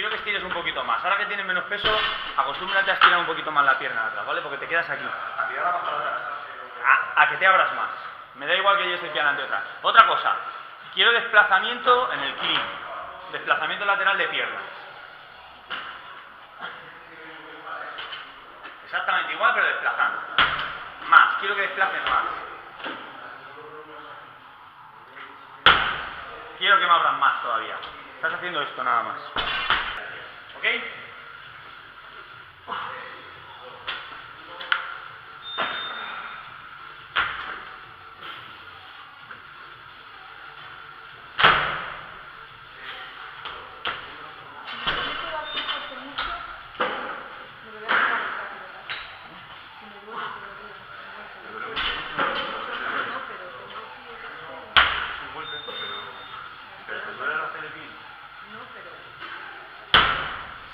quiero que estires un poquito más. Ahora que tienes menos peso, acostúmbrate a estirar un poquito más la pierna de atrás, ¿vale? Porque te quedas aquí. A que te abras más. Me da igual que yo esté aquí adelante o atrás. Otra cosa, quiero desplazamiento en el clean. Desplazamiento lateral de piernas. Exactamente igual, pero desplazando. Más, quiero que desplaces más. Quiero que me abras más todavía. Estás haciendo esto nada más. ¿Ok?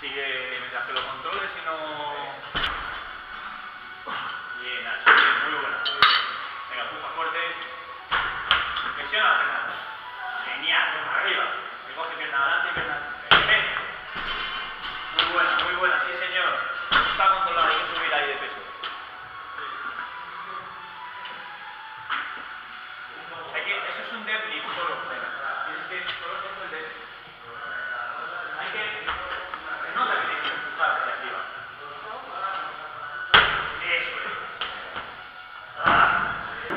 Sigue mientras que lo controles y no... Bien, así, muy buena. Venga, empuja fuerte. Flexiona la pierna. Genial, arriba. Recoge pierna adelante y pierna adelante. Muy buena, sí señor. Está controlado, hay que subir ahí de peso. Eso es un deadlift solo. Tienes que solo hacer el deadlift. Hay que... No te tienes que empujar hacia arriba. Eso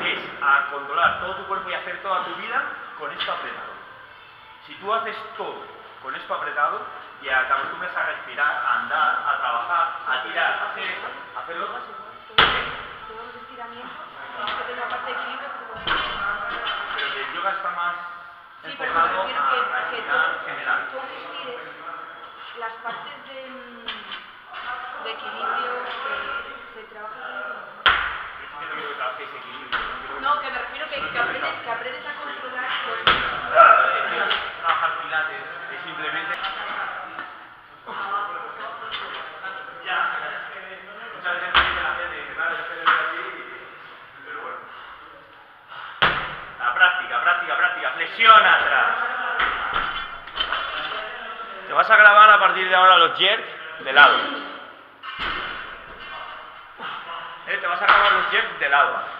es. Es a controlar todo tu cuerpo y hacer toda tu vida con esto apretado. Si tú haces todo con esto apretado y te acostumbras a respirar, a andar, a trabajar, a tirar, a hacer esto, a hacerlo... Todos los estiramientos, que la parte de equilibrio. Pero que el yoga está más Sí, pero enfocado me refiero a que general. tú estires las partes de equilibrio que se trabajan. Yo no quiero que trabajes equilibrio. No, que me refiero que aprendes a controlar los... Trabajar pilates es simplemente... Ya, muchas veces me dice la gente que claro, es que le veo así, pero bueno. La práctica, flexiona atrás. Te vas a grabar a partir de ahora los jerks de lado. Te vas a grabar los jerks de lado.